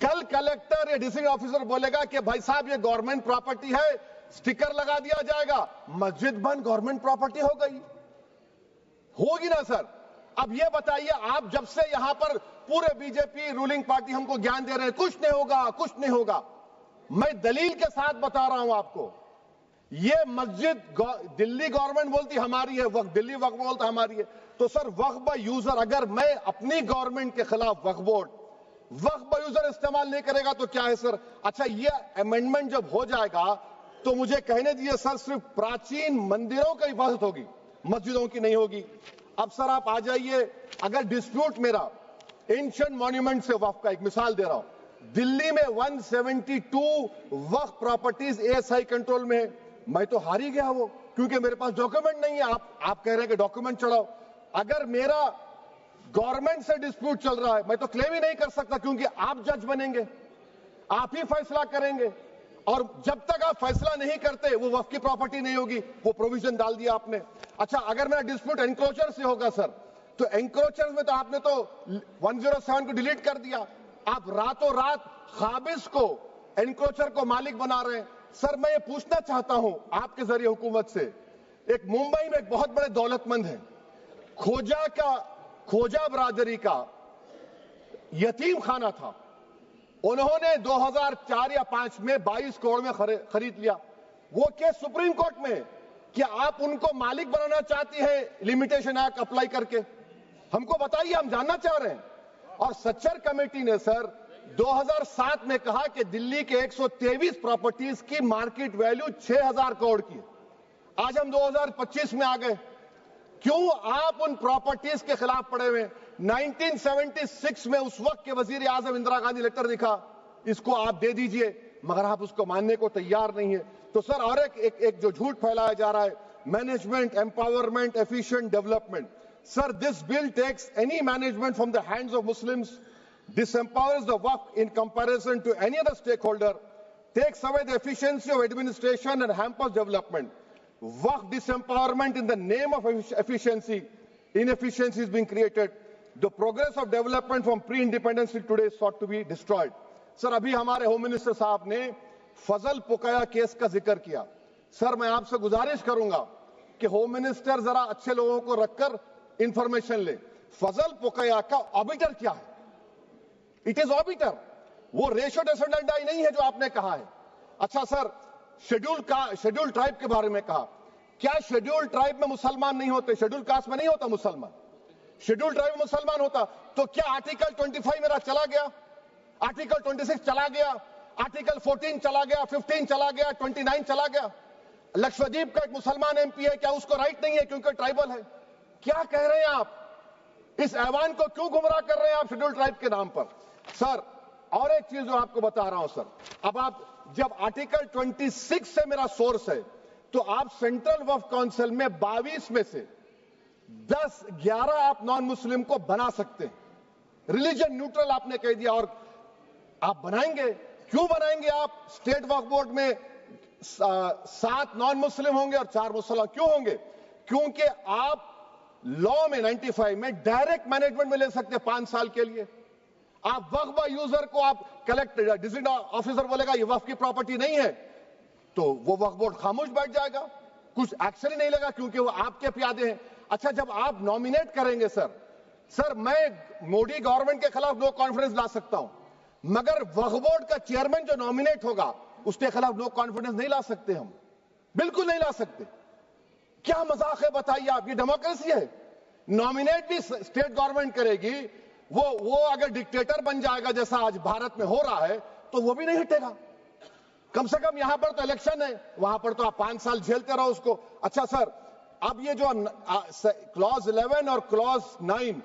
کل کلیکٹر یا district officer بولے گا کہ بھائی صاحب یہ گورنمنٹ پراپرٹی ہے, سٹیکر لگا دیا جائے گا, مسجد بند گورنمنٹ پراپرٹی ہو گئی, ہوگی نا سر. اب یہ بتائیے, آپ جب سے یہاں پر پورے بی جے پی رولنگ پارٹی ہم کو گیان دے رہے ہیں کچھ نہیں ہوگا کچھ نہیں ہوگا, میں دلیل کے ساتھ بتا رہا ہوں آپ کو. یہ مسجد دلی گورنمنٹ بولتی ہماری ہے, وقف دلی وقف بولتا ہماری ہے, تو سر وقف بائی یوزر, اگر میں اپنی گورنمنٹ کے خلاف وقف بورڈ وقف بائی یوزر استعمال نہیں کرے گا تو کیا ہے سر. اچھا یہ امینڈمنٹ جب ہو جائے گا تو مجھے کہنے دیجیے سر, صرف پراچین مندروں کی حفاظت ہوگی, مسجدوں کی نہیں ہوگی. اب سر آپ آ جائیے, اگر ڈسپیوٹ میرا اینشنٹ مانیومنٹ سے وقف کا, ایک مثال دے رہا ہوں, دلی میں 172 وقف پراپرٹیز ASI کنٹرول میں ہے, میں تو ہار ہی گیا وہ, کیونکہ میرے پاس ڈاکیومنٹ نہیں ہے. آپ کہہ رہے ہیں کہ ڈاکیومنٹ چڑھاؤ, اگر میرا گورنمنٹ سے ڈسپیوٹ چل رہا ہے میں تو کلیم ہی نہیں کر سکتا, کیونکہ آپ جج بنیں گے, آپ ہی فیصلہ کریں گے, اور جب تک آپ فیصلہ نہیں کرتے وہ وقف کی پراپرٹی نہیں ہوگی. وہ پروویژن ڈال دیا آپ نے. اچھا اگر میرا ڈسپیوٹ انکروچر سے ہوگا سر, تو انکروچر میں تو آپ نے تو 107 کو ڈیلیٹ کر دیا, آپ راتوں رات قابض کو انکروچر کو مالک بنا رہے ہیں. سر میں یہ پوچھنا چاہتا ہوں آپ کے ذریعے حکومت سے, ایک ممبئی میں ایک بہت بڑے دولت مند ہیں, کھوجا برادری کا یتیم خانہ تھا, انہوں نے 2004 یا 2005 میں 22 کروڑ میں خرید لیا. وہ کیس سپریم کورٹ میں, کیا آپ ان کو مالک بنانا چاہتی ہیں لمیٹیشن ایکٹ اپلائی کر کے؟ ہم کو بتائیے, ہم جاننا چاہ رہے ہیں. اور سچر کمیٹی نے سر 2007 میں کہا کہ دلی کے 123 پراپرٹیز کی مارکیٹ ویلیو 6000 کروڑ کی. آج ہم 2025 میں آ گئے, کیوں آپ ان پراپرٹیز کے خلاف پڑے ہوئے؟ 1976 میں اس وقت کے وزیر اعظم اندرا گاندھی لیٹر لکھا, اس کو آپ دے دیجئے, مگر آپ اس کو ماننے کو تیار نہیں ہے. تو سر اور ایک جو جھوٹ پھیلایا جا رہا ہے, management empowerment efficient development. Sir this bill takes any management from the hands of Muslims, disempowers the Waqf in comparison to any other stakeholder, takes away the efficiency of administration and hampers development. Waqf disempowerment in the name of efficiency, inefficiency is being created. The progress of development from pre-independence till today is sought to be destroyed. سر ابھی ہمارے home minister صاحب نے فضل پوکیا case کا ذکر کیا. سر میں آپ سے گزارش کروں گا کہ ہوم منسٹر ذرا اچھے لوگوں کو رکھ کر انفارمیشن لے. فضل پوکیا کا آبیٹر کیا ہے؟ اٹ از آبیٹر, وہ ریشو ڈیسنڈنٹ نہیں ہے جو آپ نے کہا ہے. اچھا سر, شیڈول ٹرائب کے بارے میں کہا, کیا شیڈول ٹرائب میں مسلمان نہیں ہوتے؟ شیڈول کاسٹ میں نہیں ہوتا مسلمان, شیڈول ٹرائب میں مسلمان ہوتا. تو کیا آرٹیکل 25 میرا چلا گیا, آرٹیکل 26 چلا گیا, آرٹیکل 14 چلا گیا, 15 چلا گیا, 29 چلا گیا؟ لکشدیپ کا ایک مسلمان ایم پی ہے, کیا اس کو رائٹ نہیں ہے کیونکہ ٹرائبل ہے؟ کیا کہہ رہے ہیں آپ؟ اس ایوان کو کیوں گمراہ کر رہے ہیں آپ شیڈول ٹرائب کے نام پر؟ سر اور ایک چیز جو آپ کو بتا رہا ہوں سر, اب آپ جب آرٹیکل 26 سے میرا سورس ہے تو آپ سینٹرل وقف کونسل میں 22 میں سے 11 آپ نان مسلم کو بنا سکتے ہیں. ریلیجن نیوٹرل آپ نے کہہ دیا, اور آپ بنائیں گے. کیوں بنائیں گے آپ؟ اسٹیٹ وقف بورڈ میں 7 نان مسلم ہوں گے اور 4 مسلمان. کیوں ہوں گے؟ کیونکہ آپ لا میں 95 میں ڈائریکٹ مینجمنٹ میں لے سکتے ہیں 5 سال کے لیے. آپ وقف بائی یوزر کو آپ کلیکٹر ڈسٹرکٹ آفیسر بولے گا یہ وقف کی پراپرٹی نہیں ہے, تو وہ وقف بورڈ خاموش بیٹھ جائے گا, کچھ ایکشن ہی نہیں لگا, کیونکہ وہ آپ کے پیادے ہیں. اچھا جب آپ نامینیٹ کریں گے سر میں مودی گورنمنٹ کے خلاف نو کانفیڈنس لا سکتا ہوں, مگر وقف بورڈ کا چیئرمین جو نامینیٹ ہوگا اس کے خلاف نو کانفیڈنس نہیں لا سکتے, ہم بالکل نہیں لا سکتے. کیا مذاق ہے بتائیے آپ؟ یہ ڈیموکریسی ہے. نامینیٹ بھی اسٹیٹ گورنمنٹ کرے گی, وہ اگر ڈکٹیٹر بن جائے گا جیسا آج بھارت میں ہو رہا ہے تو وہ بھی نہیں ہٹے گا. کم سے کم یہاں پر تو الیکشن ہے, وہاں پر تو آپ 5 سال جھیلتے رہو اس کو. اچھا سر, اب یہ جو کلوز 11 اور کلوز 9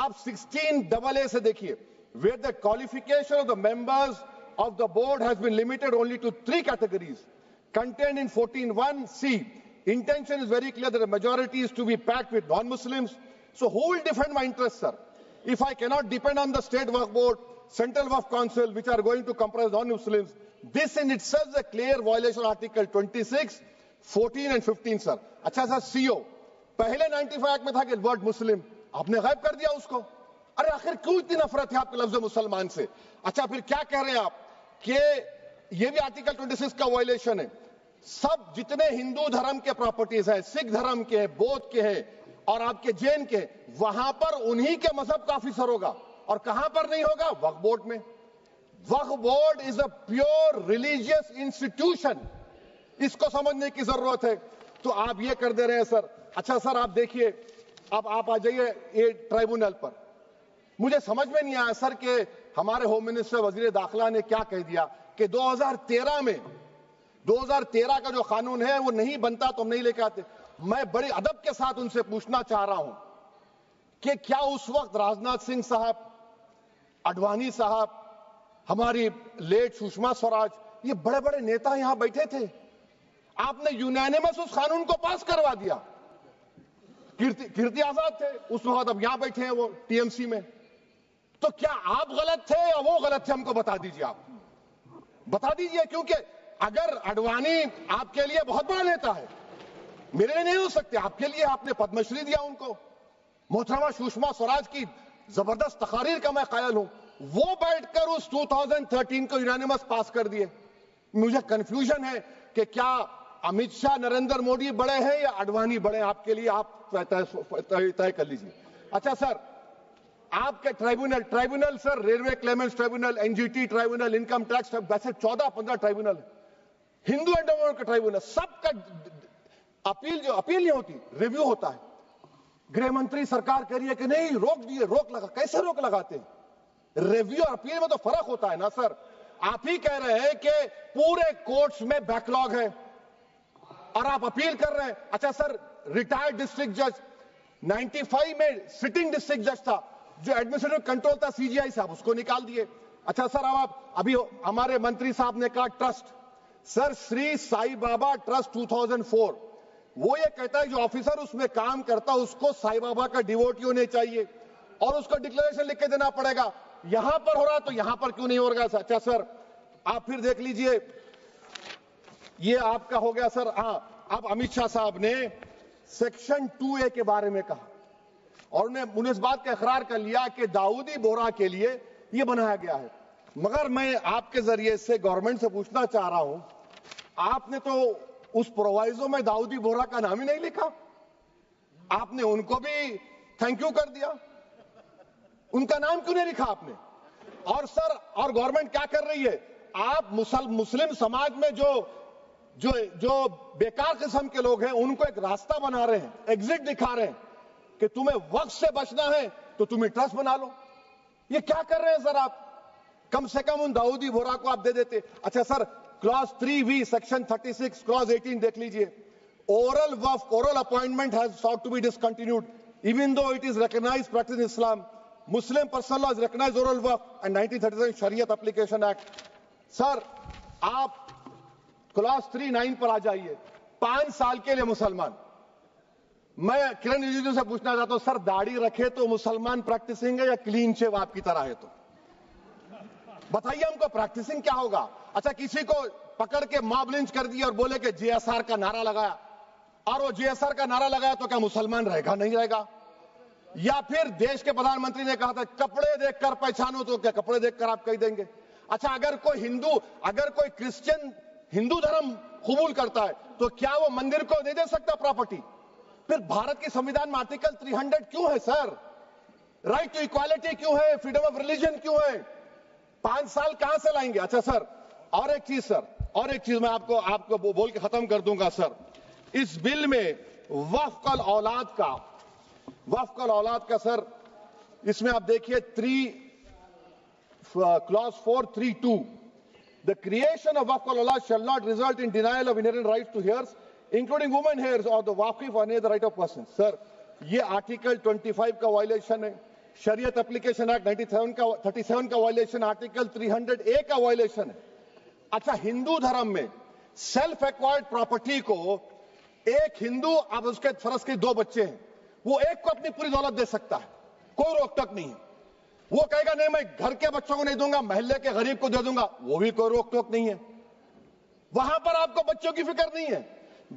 آپ 16AA سے دیکھیے, where the qualification of the members of the board has been limited only to 3 categories contained in 14(1)(c). Intention is very clear that the majority is to be packed with non-Muslims. So who will defend my interests, sir? If I cannot depend on the state waqf board, central waqf council, which are going to comprise non-Muslims, this in itself is a clear violation of Article 26, 14 and 15, sir. اچھا سر, CO پہلے 95 act میں تھا کہ word مسلم, آپ نے غائب کر دیا اس کو. ارے آخر کیوں اتنی نفرت ہے آپ کے لفظ مسلمان سے؟ اچھا پھر کیا کہہ رہے ہیں آپ کہ یہ بھی آرٹیکل 26 کا وائلیشن ہے، سب جتنے ہندو دھرم کے پراپرٹیز ہیں، سکھ دھرم کے ہیں، بودھ کے ہیں اور آپ کے جین کے، وہاں پر انہی کے مذہب کا آفیسر ہوگا، اور کہاں پر نہیں ہوگا؟ وقف بورڈ میں۔ Waqf board is a pure religious institution, اس کو سمجھنے کی ضرورت ہے۔ تو آپ یہ کر دے رہے ہیں سر۔ اچھا سر آپ دیکھیے، اب آپ آ جائیے یہ ٹرائبونل پر۔ مجھے سمجھ میں نہیں آیا سر کہ ہمارے ہوم منسٹر وزیر داخلہ نے کیا کہہ دیا کہ 2013 کا جو قانون ہے وہ نہیں بنتا تو ہم نہیں لے کے آتے۔ میں بڑے ادب کے ساتھ ان سے پوچھنا چاہ رہا ہوں کہ کیا اس وقت راجناتھ سنگھ صاحب، اڈوانی صاحب، ہماری لیٹ سشما سوراج، یہ بڑے بڑے نیتا یہاں بیٹھے تھے؟ آپ نے یونینیمس اس قانون کو پاس کروا دیا۔ کیرتی آزاد تھے اس وقت، اب یہاں بیٹھے ہیں وہ ٹی ایم سی میں۔ تو کیا آپ غلط تھے یا وہ غلط تھے؟ ہم کو بتا دیجئے، آپ بتا دیجئے، کیونکہ اگر اڈوانی آپ کے لیے بہت بڑا نیتا ہے، میرے لیے نہیں ہو سکتے، آپ کے لیے آپ نے پدم شری دیا ان کو۔ محترمہ سشما سوراج کی زبردست تقاریر کا میں قائل ہوں، وہ بیٹھ کر اس 2013 کو یونینیمس پاس کر دیے۔ مجھے کنفیوژن ہے کہ کیا امت شاہ نریندر مودی بڑے ہیں یا اڈوانی بڑے ہیں؟ آپ کے لیے آپ طے کر لیجیے۔ اچھا سر، آپ کے tribunal sir, railway claimants tribunal, N G T tribunal, income tax, ویسے 14-15 ٹرائبونل، ہندو اینڈ کا ٹرائبونل، سب کا اپیل نہیں ہوتی، ریویو ہوتا ہے۔ گرہ منتری سرکار کہہ رہی ہے کہ نہیں روک دیے، روک لگا، کیسے روک لگاتے ہیں؟ ریویو اور اپیل میں تو فرق ہوتا ہے نا سر۔ آپ ہی کہہ رہے ہیں کہ پورے کورٹس میں بیک لاگ ہے اور آپ اپیل کر رہے ہیں۔ اچھا سر، ریٹائرڈ ڈسٹرکٹ جج 95 میں سٹنگ ڈسٹرکٹ جج تھا، جو ایڈمنسٹریٹو کنٹرول تھا سی جی آئی صاحب، اس کو نکال دیے۔ اچھا سر، اب آپ ابھی ہمارے منتری صاحب نے کہا ٹرسٹ، سر شری سائی بابا ٹرسٹ 2004، وہ یہ کہتا ہے جو آفیسر اس میں کام کرتا اس کو سائی بابا کا ڈیووٹی ہونے چاہیے اور اس کو ڈکلیریشن لکھ کے دینا پڑے گا۔ یہاں پر ہو رہا تو یہاں پر کیوں نہیں ہو رہا؟ اچھا سر، آپ پھر دیکھ لیجئے، یہ آپ کا ہو گیا سر۔ ہاں، اب امت شاہ صاحب نے سیکشن 2A کے بارے میں کہا اور انہوں نے اس بات کا اقرار کر لیا کہ داؤدی بورہ کے لیے یہ بنایا گیا ہے۔ مگر میں آپ کے ذریعے سے گورنمنٹ سے پوچھنا چاہ رہا ہوں، آپ نے تو اس پرووائزو میں داؤدی بورہ کا نام ہی نہیں لکھا، آپ نے ان کو بھی تھینک یو کر دیا، ان کا نام کیوں نہیں لکھا آپ نے؟ اور سر، اور گورنمنٹ کیا کر رہی ہے؟ آپ مسلم سماج میں جو بیکار قسم کے لوگ ہیں ان کو ایک راستہ بنا رہے ہیں، ایگزٹ دکھا رہے ہیں کہ تمہیں وقت سے بچنا ہے تو تمہیں ٹرسٹ بنا لو۔ یہ کیا کر رہے ہیں سر آپ؟ کم سے کم ان داؤدی بورہ کو آپ دے دیتے۔ اچھا سر، کلاس 3V سیکشن 36 کلاس 18 دیکھ لیجئے، oral وقف oral appointment has sought to be discontinued even though it is recognized practice in Islam. Muslim personal law has recognized oral وقف and 1937 Shariat Application Act. سر آپ کلاس 3-9 پر آ جائیے، 5 سال کے لیے مسلمان۔ میں کرن رجیجو سے پوچھنا چاہتا ہوں، سر داڑھی رکھے تو مسلمان پریکٹسنگ ہے یا کلین شیو آپ کی طرح ہے؟ تو بتائیے ہم کو پریکٹسنگ کیا ہوگا؟ اچھا، کسی کو پکڑ کے ماب لنچ کر دیا اور بولے کہ جے ایس آر کا نعرہ لگایا، اور وہ جے ایس آر کا نعرہ لگایا تو کیا مسلمان رہے گا؟ نہیں رہے گا۔ یا پھر دیش کے پردھان منتری نے کہا تھا کپڑے دیکھ کر پہچانو، تو کیا کپڑے دیکھ کر آپ کہہ دیں گے؟ اچھا، اگر کوئی کرسچن ہندو دھرم قبول کرتا ہے تو کیا وہ مندر کو نہیں دے سکتا پراپرٹی؟ پھر بھارت کی سمویدھان میں آرٹیکل 300 کیوں ہے سر؟ رائٹ ٹو ایکوالٹی کیوں ہے؟ فریڈم آف ریلیجن کیوں ہے؟ 5 سال کہاں سے لائیں گے؟ اچھا سر، اور ایک چیز میں آپ کو بول کے ختم کر دوں گا سر۔ اس بل میں وقف الاولاد کا سر، اس میں آپ دیکھیے class 4(3)(2) The creation of waqf al-awlad shall not result in denial of inherent rights to heirs, including women heirs or the waqif or any other right of person. سر یہ آرٹیکل 25 کا وائلیشن ہے، شریعت اپلیکیشن ایکٹ 37 کا violation, article 300A کا violation ہے۔ اچھا، ہندو دھرم میں سیلف ایکوائرڈ پراپرٹی کو ایک ہندو، اب اس کے فرض کے 2 بچے ہیں، وہ ایک کو اپنی پوری دولت دے سکتا ہے، کوئی روک ٹوک نہیں ہے۔ وہ کہے گا نہیں میں گھر کے بچوں کو نہیں دوں گا، محلے کے غریب کو دے دوں گا، وہ بھی کوئی روک ٹوک نہیں ہے۔ وہاں پر آپ کو بچوں کی فکر نہیں ہے۔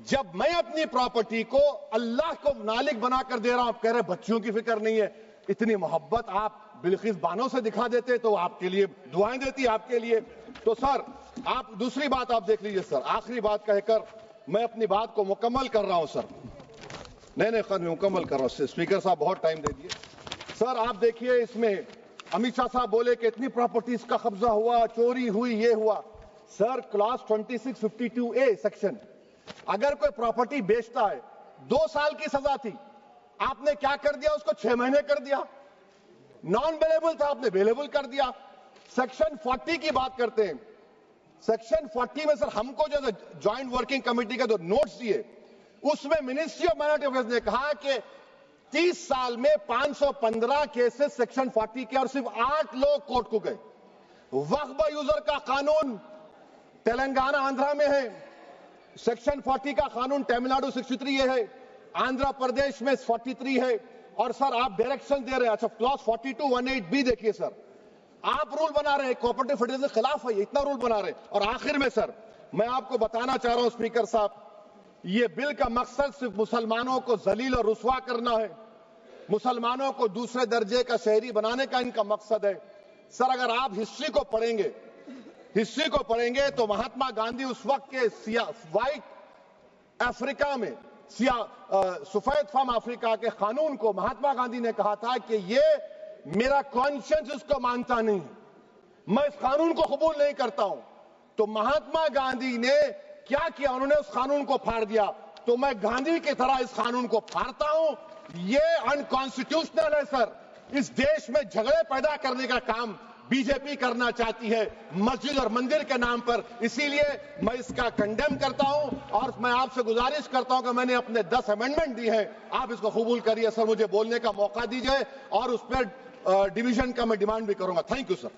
جب میں اپنی پراپرٹی کو اللہ کو مالک بنا کر دے رہا ہوں، آپ کہہ رہے بچوں کی فکر نہیں ہے۔ اتنی محبت آپ بلقیس بانو سے دکھا دیتے تو آپ کے لیے دعائیں دیتی آپ کے لیے. تو سر آپ دوسری بات آپ دیکھ لیجئے سر, آخری بات کہہ کر میں اپنی بات کو مکمل کر رہا ہوں سر. نہیں خیر میں مکمل کر رہا ہوں. اسپیکر صاحب بہت ٹائم دے دیے. سر آپ دیکھیے اس میں امت شاہ صاحب بولے کہ اتنی پراپرٹیز کا قبضہ ہوا, چوری ہوئی, یہ ہوا. سر کلاس 2652A سیکشن, اگر کوئی پراپرٹی بیچتا ہے 2 سال کی سزا تھی, آپ نے کیا کر دیا, اس کو 6 مہینے کر دیا. نان بیلیبل تھا, آپ نے بیلیبل کر دیا. سیکشن 40 کی بات کرتے ہیں. سیکشن 40 میں سر ہم کو جو جوائنٹ ورکنگ کمیٹی کا جو نوٹس دیے, اس میں منسٹری آف مائنورٹی افیئرز نے کہا کہ 30 سال میں 515 کیسز سیکشن 40 کے, اور صرف 8 لوگ کورٹ کو گئے. وقف یوزر کا قانون تلنگانہ آندھرا میں ہے, سیکشن 40 کا قانون تمل ناڈو 63 یہ ہے, آندھرا پردیش میں 43 ہے. اور سر آپ ڈائریکشن دے رہے ہیں. اچھا کلاس 4218B دیکھیے سر, آپ رول بنا رہے ہیں کوآپریٹو فیڈرلزم کے خلاف ہے, اتنا رول بنا رہے ہیں. اور آخر میں سر میں آپ کو بتانا چاہ رہا ہوں اسپیکر صاحب, یہ بل کا مقصد صرف مسلمانوں کو ذلیل اور رسوا کرنا ہے, مسلمانوں کو دوسرے درجے کا شہری بنانے کا ان کا مقصد ہے. سر اگر آپ ہسٹری کو پڑھیں گے تو مہاتما گاندھی اس وقت کے وائٹ افریقہ میں سفید فام افریقہ کے قانون کو مہاتما گاندھی نے کہا تھا کہ یہ میرا کانشنس اس کو مانتا نہیں ہے, میں اس قانون کو قبول نہیں کرتا ہوں. تو مہاتما گاندھی نے کیا کیا, انہوں نے اس قانون کو پھاڑ دیا. تو میں گاندھی کی طرح اس قانون کو پھاڑتا ہوں. یہ انکانسٹیٹیوشنل ہے سر. اس دیش میں جھگڑے پیدا کرنے کا کام بی جے پی کرنا چاہتی ہے مسجد اور مندر کے نام پر. اسی لیے میں اس کا کنڈیم کرتا ہوں, اور میں آپ سے گزارش کرتا ہوں کہ میں نے اپنے 10 امینڈمنٹ دی ہیں, آپ اس کو قبول کریے. سر مجھے بولنے کا موقع دیجیے, اور اس پر ڈویژن کا میں ڈیمانڈ بھی کروں گا. Thank you sir.